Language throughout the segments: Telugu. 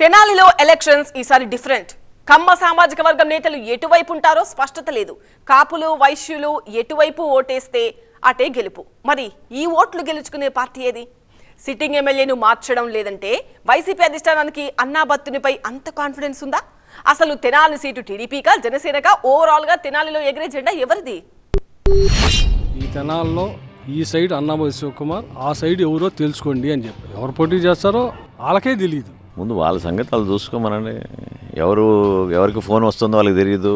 తెనాలిలో ఎలక్షన్స్ ఈసారి డిఫరెంట్. కమ్మ సామాజిక వర్గం నేతలు ఎటువైపు ఉంటారో స్పష్టత లేదు. కాపులు వైశ్యులు ఎటువైపు ఓటేస్తే అటే గెలుపు. మరి ఈ ఓట్లు గెలుచుకునే పార్టీ ఏది? సిట్టింగ్ ఎమ్మెల్యేను మార్చడం లేదంటే వైసీపీ అధిష్టానానికి అన్నాబత్తునిపై అంత కాన్ఫిడెన్స్ ఉందా? అసలు తెనాలి సీటు టీడీపీకా జనసేనకా? ఓవరాల్ గా తెనాలిలో ఎగిరే జెండా ఎవరిది? ఈ తెనాల్లో ఈ సైడ్ అన్నామయ్య శివకుమార్, ఆ సైడ్ ఎవరో తెలుసుకోండి అని చెప్పారు. ఎవరు పోటీ చేస్తారో వాళ్ళకే తెలియదు. ముందు వాళ్ళ సంగతి వాళ్ళు చూసుకోమనండి. ఎవరికి ఫోన్ వస్తుందో వాళ్ళకి తెలియదు,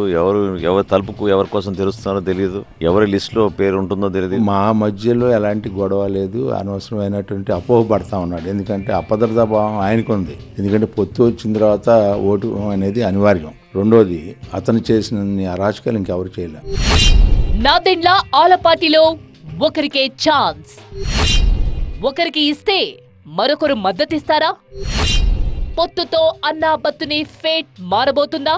ఎవరి తలుపుకు ఎవరి కోసం తెలుస్తున్నారో తెలియదు, ఎవరి లిస్టులో పేరు ఉంటుందో తెలియదు. మా మధ్యలో ఎలాంటి గొడవ లేదు, అనవసరమైనటువంటి అపోహపడతా ఉన్నాడు. ఎందుకంటే అభద్రతా భావం ఆయనకు ఉంది. ఎందుకంటే పొత్తు వచ్చిన తర్వాత ఓటు అనేది అనివార్యం. రెండోది, అతను చేసిన అరాచకాలు ఇంకెవరు చేయలేరు. నాదెండ్ల ఆలపాటిలో ఒకరికే ఛాన్స్. ఒకరికి ఇస్తే మరొకరు మద్దతిస్తారా? పొత్తుతో అన్నాబత్తుని ఫేట్ మారబోతుందా?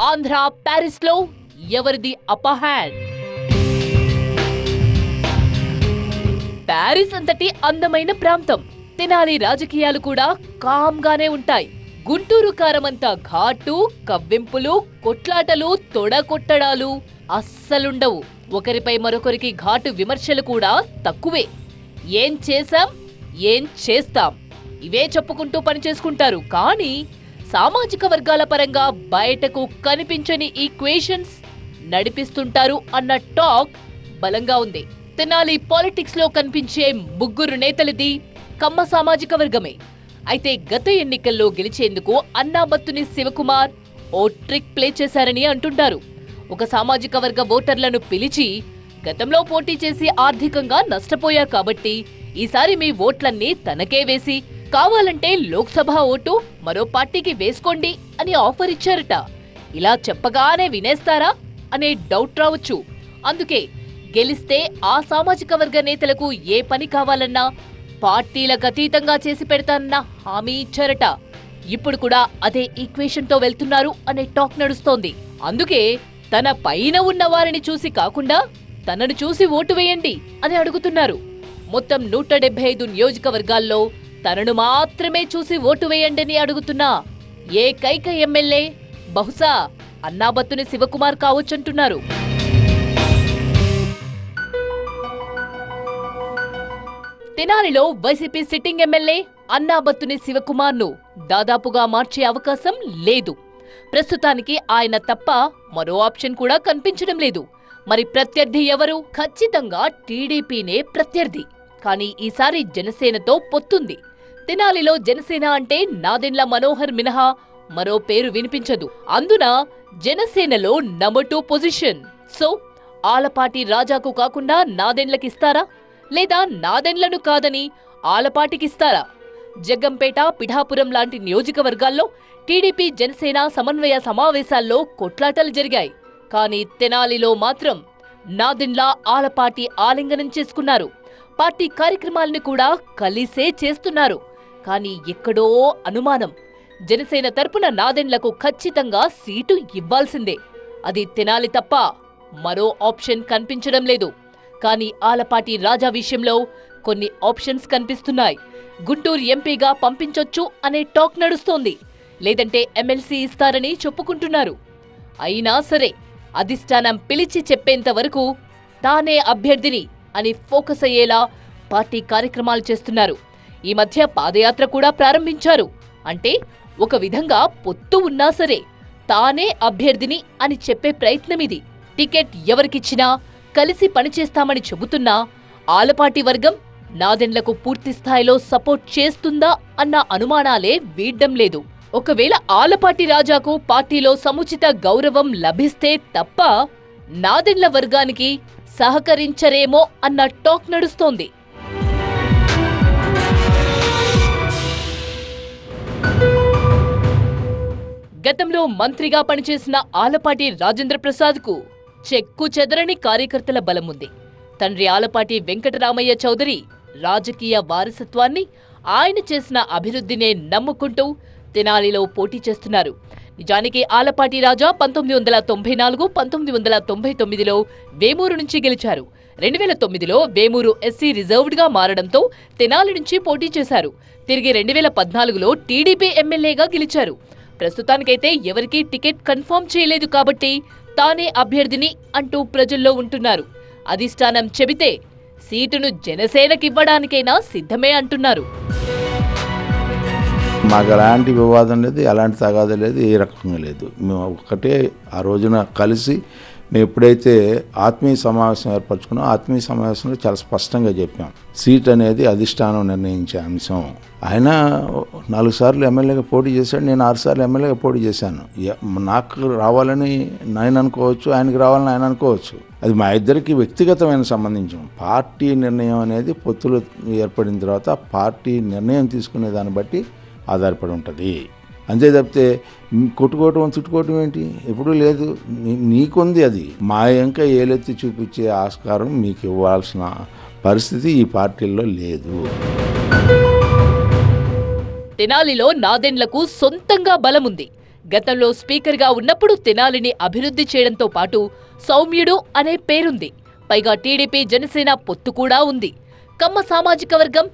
ఆంధ్ర ప్యారిస్ లో ఎవరిది అప్పర్ హ్యాండ్? ప్యారిస్ అంతటి అందమైన ప్రాంతం. తెనాలి రాజకీయాలు కూడా కామ్గానే ఉంటాయి. గుంటూరు కారమంతా ఘాటు, కవ్వింపులు, కొట్లాటలు, తొడకొట్టడాలు అస్సలుండవు. ఒకరిపై మరొకరికి ఘాటు విమర్శలు కూడా తక్కువే. ఏం చేశాం, ఏం చేస్తాం ఇవే చెప్పుకుంటూ పనిచేసుకుంటారు. కానీ సామాజిక వర్గాల పరంగా బయటకు కనిపించని ఈక్వేషన్స్ నడిపిస్తుంటారు అన్న టాక్ బలంగా ఉంది. తెనాలి పాలిటిక్స్ లో కనిపించే ముగ్గురు నేతలది కమ్మ సామాజిక వర్గమే. అయితే గత ఎన్నికల్లో గెలిచేందుకు అన్నాబత్తుని శివకుమార్ ఓ ట్రిక్ ప్లే చేశారని అంటుంటారు. ఒక సామాజిక వర్గ ఓటర్లను పిలిచి, గతంలో పోటీ చేసి ఆర్థికంగా నష్టపోయారు కాబట్టి ఈసారి మీ ఓట్లన్నీ తనకే వేసి, కావాలంటే లోక్సభ ఓటు మరో పార్టీకి వేసుకోండి అని ఆఫర్ ఇచ్చారట. ఇలా చెప్పగానే వినేస్తారా అనే డౌట్ రావచ్చు. అందుకే గెలిస్తే ఆ సామాజిక వర్గ నేతలకు ఏ పని కావాలన్నా పార్టీలకు అతీతంగా చేసి పెడతానన్న హామీ ఇచ్చారట. ఇప్పుడు కూడా అదే ఈక్వేషన్ తో వెళ్తున్నారు అనే టాక్ నడుస్తోంది. అందుకే తన పైన ఉన్న వారిని చూసి కాకుండా తనను చూసి ఓటు వేయండి అని అడుగుతున్నారు. మొత్తం 175 నియోజకవర్గాల్లో తనను మాత్రమే చూసి ఓటు వేయండి అడుగుతున్నా ఏకైక ఎమ్మెల్యే బహుశా అన్నాబత్తుని శివకుమార్ కావచ్చంటున్నారు. తెనాలిలో YCP sitting MLA Annabattuni Sivakumar ను దాదాపుగా మార్చే అవకాశం లేదు. ప్రస్తుతానికి ఆయన తప్ప మరో ఆప్షన్ కూడా కనిపించడం లేదు. మరి ప్రత్యర్థి ఎవరు? ఖచ్చితంగా టీడీపీనే ప్రత్యర్థి. కానీ ఈసారి జనసేనతో పొత్తుంది. తెనాలిలో జనసేన అంటే నాదెండ్ల మనోహర్ మినహా మరో పేరు వినిపించదు. అందున జనసేనలో నంబర్ 2 పొజిషన్. సో ఆలపాటి రాజాకు కాకుండా నాదెండ్లకిస్తారా? లేదా నాదెండ్లను కాదని ఆలపాటికిస్తారా? జగ్గంపేట, పిఠాపురం లాంటి నియోజకవర్గాల్లో టీడీపీ జనసేన సమన్వయ సమావేశాల్లో కొట్లాటలు జరిగాయి. కానీ తెనాలిలో మాత్రం నాదెండ్ల ఆలపాటి ఆలింగనం చేసుకున్నారు. పార్టీ కార్యక్రమాలను కూడా కలిసే చేస్తున్నారు. కానీ ఎక్కడో అనుమానం. జనసేన తరపున నాదెండ్లకు ఖచ్చితంగా సీటు ఇవ్వాల్సిందే. అది తెనాలి తప్ప మరో ఆప్షన్ కనిపించడం లేదు. కానీ ఆలపాటి రాజా విషయంలో కొన్ని ఆప్షన్స్ కనిపిస్తున్నాయి. గుంటూరు ఎంపీగా పంపించొచ్చు అనే టాక్ నడుస్తోంది. లేదంటే ఎమ్మెల్సీ ఇస్తారని చెప్పుకుంటున్నారు. అయినా సరే అధిష్టానం పిలిచి చెప్పేంత వరకు తానే అభ్యర్థిని అని ఫోకస్ అయ్యేలా పార్టీ కార్యక్రమాలు చేస్తున్నారు. ఈ మధ్య పాదయాత్ర కూడా ప్రారంభించారు. అంటే ఒక విధంగా పొత్తు ఉన్నా సరే తానే అభ్యర్థిని అని చెప్పే ప్రయత్నమిది. టికెట్ ఎవరికిచ్చినా కలిసి పనిచేస్తామని చెబుతున్నా ఆలపాటి వర్గం నాదెండ్లకు పూర్తి స్థాయిలో సపోర్ట్ చేస్తుందా అన్న అనుమానాలే వీడ్డం లేదు. ఒకవేళ ఆలపాటి రాజాకు పార్టీలో సముచిత గౌరవం లభిస్తే తప్ప నాదెండ్ల వర్గానికి సహకరించరేమో అన్న టాక్ నడుస్తోంది. గతంలో మంత్రిగా పనిచేసిన ఆలపాటి రాజేంద్ర ప్రసాద్ కు చెక్కు చెదరని కార్యకర్తల బలముంది. తండ్రి ఆలపాటి వెంకటరామయ్య చౌదరి రాజకీయ వారసత్వాన్ని, ఆయన చేసిన అభివృద్ధినే నమ్ముకుంటూ తెనాలిలో పోటీ చేస్తున్నారు. నిజానికి ఆలపాటి రాజా 1994, 1999లో వేమూరు నుంచి గెలిచారు. 2009లో వేమూరు ఎస్సీ రిజర్వ్డ్గా మారడంతో తెనాలి నుంచి పోటీ చేశారు. తిరిగి 2014లో టీడీపీ ఎమ్మెల్యేగా గెలిచారు. ప్రస్తుతానికైతే ఎవరికీ టికెట్ కన్ఫర్మ్ చేయలేదు కాబట్టి తానే అభ్యర్థిని అంటూ ప్రజల్లో ఉంటున్నారు. అధిష్టానం చెబితే సీటును జనసేనకివ్వడానికైనా సిద్ధమే అంటున్నారు. మాకు ఎలాంటి వివాదం లేదు, ఎలాంటి తగాదా లేదు, ఏ రకంగా లేదు. మేము ఒక్కటే ఆ రోజున కలిసి మేము ఎప్పుడైతే ఆత్మీయ సమావేశం ఏర్పరచుకున్నాం, ఆత్మీయ సమావేశంలో చాలా స్పష్టంగా చెప్పాం, సీట్ అనేది అధిష్టానం నిర్ణయించే అంశం. ఆయన 4 సార్లు ఎమ్మెల్యేగా పోటీ చేశాడు, నేను 6 సార్లు ఎమ్మెల్యేగా పోటీ చేశాను. నాకు రావాలని నేను అనుకోవచ్చు, ఆయనకి రావాలని ఆయన అనుకోవచ్చు. అది మా ఇద్దరికి వ్యక్తిగతమైన సంబంధించం. పార్టీ నిర్ణయం అనేది పొత్తులు ఏర్పడిన తర్వాత పార్టీ నిర్ణయం తీసుకునే దాన్ని బట్టి ఆధారపడి ఉంటుంది. అంతే తప్పితే కొట్టుకోవటం చుట్టుకోవటం ఏంటి ఎప్పుడూ లేదు. నీకుంది అది, మా ఇంకా ఏలెత్తి చూపించే ఆస్కారం మీకు ఇవ్వాల్సిన పరిస్థితి ఈ పార్టీల్లో లేదు. తెనాలిలో నాదెండ్లకు సొంతంగా బలముంది. గతంలో స్పీకర్గా ఉన్నప్పుడు తెనాలిని అభివృద్ధి చేయడంతో పాటు సౌమ్యుడు అనే పేరుంది. పైగా టీడీపీ జనసేన పొత్తు కూడా ఉంది. కమ్మ సామాజిక వర్గం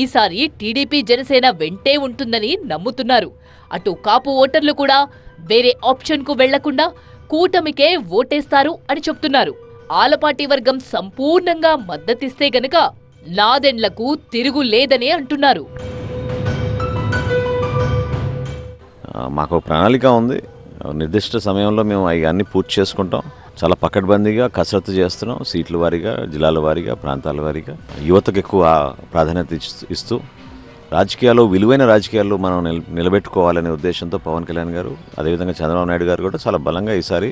ఈసారి టీడీపీ జనసేన వెంటే ఉంటుందని నమ్ముతున్నారు. అటు కాపు ఓటర్లు కూడా వేరే ఆప్షన్కు వెళ్లకుండా కూటమికే ఓటేస్తారు అని చెప్తున్నారు. ఆలపాటి వర్గం సంపూర్ణంగా మద్దతిస్తే గనుక నాదెండ్లకు తిరుగు లేదని అంటున్నారు. మాకు ప్రణాళిక ఉంది. నిర్దిష్ట సమయంలో మేము అన్ని పూర్తి చేసుకుంటాం. చాలా పకడ్బందీగా కసరత్తు చేస్తున్నాం. సీట్ల వారీగా, జిల్లాల వారీగా, ప్రాంతాల వారీగా యువతకు ఎక్కువ ప్రాధాన్యత ఇస్తూ రాజకీయాల్లో, విలువైన రాజకీయాల్లో మనం నిలబెట్టుకోవాలనే ఉద్దేశంతో పవన్ కళ్యాణ్ గారు, అదేవిధంగా చంద్రబాబు నాయుడు గారు కూడా చాలా బలంగా ఈసారి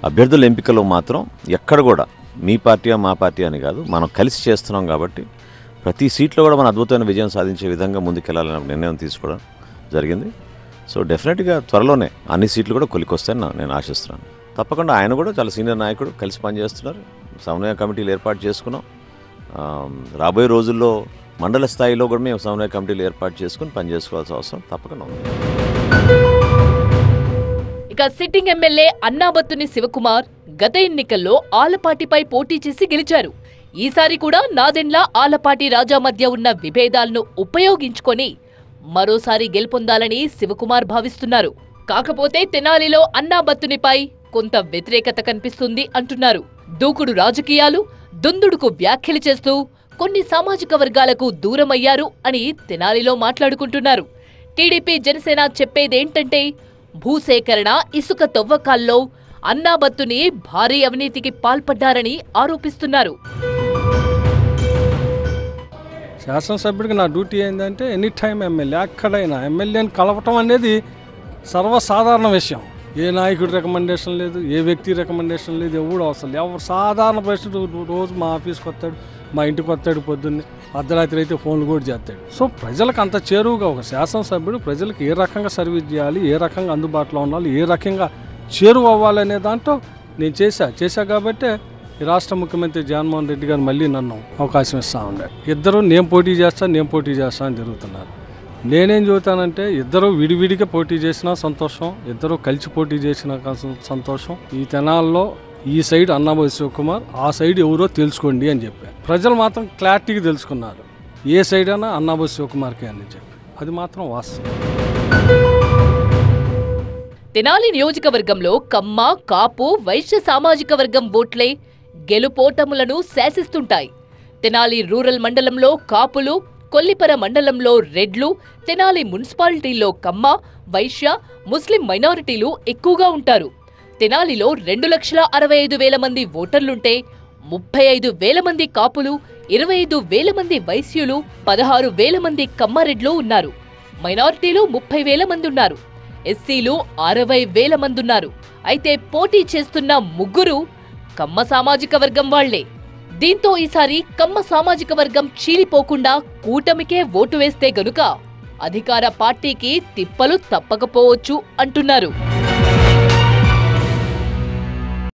అభ్యర్థుల ఎంపికలో మాత్రం ఎక్కడ కూడా మీ పార్టీ మా పార్టీ అని కాదు, మనం కలిసి చేస్తున్నాం కాబట్టి ప్రతి సీట్లో కూడా మన అద్భుతమైన విజయం సాధించే విధంగా ముందుకెళ్లాలనే నిర్ణయం తీసుకోవడం జరిగింది. సో డెఫినెట్గా త్వరలోనే అన్ని సీట్లు కూడా కొలికొస్తాయని నేను ఆశిస్తున్నాను. తప్పకుండా ఆయన కూడా చాలా సీనియర్ నాయకుడు, కలిసి పనిచేస్తున్నారు. సమన్వయ కమిటీలు ఏర్పాటు చేసుకున్నాం. రాబోయే రోజుల్లో మండల స్థాయిలో కూడా మేము సమన్వయ కమిటీలు ఏర్పాటు చేసుకుని పనిచేసుకోవాల్సిన అవసరం తప్పకుండా ఉంది. ఇక సిట్టింగ్ ఎమ్మెల్యే అన్నాబత్తుని శివకుమార్ గత ఎన్నికల్లో ఆలపాటిపై పోటీ చేసి గెలిచారు. ఈసారి కూడా నాదెండ్ల ఆలపాటి రాజా మధ్య ఉన్న విభేదాలను ఉపయోగించుకొని మరోసారి గెలుపొందాలని శివకుమార్ భావిస్తున్నారు. కాకపోతే తెనాలిలో అన్నాబత్తునిపై కొంత వ్యతిరేకత కనిపిస్తుంది అంటున్నారు. దూకుడు రాజకీయాలు, దుందుడుకు వ్యాఖ్యలు చేస్తూ కొన్ని సామాజిక వర్గాలకు దూరమయ్యారు అని తెనాలిలో మాట్లాడుకుంటున్నారు. టీడీపీ జనసేన చెప్పేదేంటంటే భూసేకరణ, ఇసుక తవ్వకాల్లో అన్నాబత్తుని భారీ అవినీతికి పాల్పడ్డారని ఆరోపిస్తున్నారు. శాసనసభ్యుడికి నా డ్యూటీ ఏంటంటే ఎనీ టైం ఎమ్మెల్యే, ఎక్కడైనా ఎమ్మెల్యేని కలవటం అనేది సర్వసాధారణ విషయం. ఏ నాయకుడి రికమెండేషన్ లేదు, ఏ వ్యక్తి రికమెండేషన్ లేదు, ఎవడు అవసరం లేదు. ఎవరు సాధారణ పరిస్థితులు రోజు మా ఆఫీస్కి వస్తాడు, మా ఇంటికి వస్తాడు, పొద్దున్నే అర్ధరాత్రి అయితే ఫోన్లు కూడా చేస్తాడు. సో ప్రజలకు అంత చేరువుగా ఒక శాసనసభ్యుడు ప్రజలకు ఏ రకంగా సర్వీస్ చేయాలి, ఏ రకంగా అందుబాటులో ఉండాలి, ఏ రకంగా చేరువ అవ్వాలనే దాంట్లో నేను చేశా కాబట్టే ఈ రాష్ట్ర ముఖ్యమంత్రి జగన్మోహన్ రెడ్డి గారు మళ్ళీ నన్ను అవకాశం ఇస్తూ ఉన్నారు. ఇద్దరు నేను పోటీ చేస్తా అని తిరుగుతున్నారు. నేనేం చెబుతానంటే ఇద్దరు విడివిడిగా పోటీ చేసినా సంతోషం, ఇద్దరు కలిసి పోటీ చేసినా సంతోషం. ఈ తెనాల్లో ఈ సైడ్ అన్నాబత్తుని శివకుమార్, ఆ సైడ్ ఎవరో తెలుసుకోండి అని చెప్పారు. ప్రజలు మాత్రం క్లారిటీగా తెలుసుకున్నారు ఏ సైడ్ అయినా అన్నాబత్తుని శివకుమార్కి అని చెప్పి. అది మాత్రం వాస్తవం. తెనాలి నియోజకవర్గంలో కమ్మ, కాపు, వైశ్య సామాజిక వర్గం ఓట్లే గెలుపోటములను శాసిస్తుంటాయి. తెనాలి రూరల్ మండలంలో కాపులు, కొల్లిపర మండలంలో రెడ్లు, తెనాలి మున్సిపాలిటీల్లో కమ్మ, వైశ్య, ముస్లిం మైనారిటీలు ఎక్కువగా ఉంటారు. తెనాలిలో 2,65,000 మంది ఓటర్లుంటే 35,000 మంది కాపులు, 25,000 మంది వైశ్యులు, 16,000 మంది కమ్మారెడ్లు ఉన్నారు. మైనారిటీలు 30,000 మంది ఉన్నారు. ఎస్సీలు 60,000 మంది ఉన్నారు. అయితే పోటీ చేస్తున్న ముగ్గురు కమ్మ సామాజిక వర్గం వాళ్లే. దీంతో ఈసారి కమ్మ సామాజిక వర్గం చీలిపోకుండా కూటమికే ఓటు వేస్తే గనుక అధికార పార్టీకి తిప్పలు తప్పకపోవచ్చు అంటున్నారు.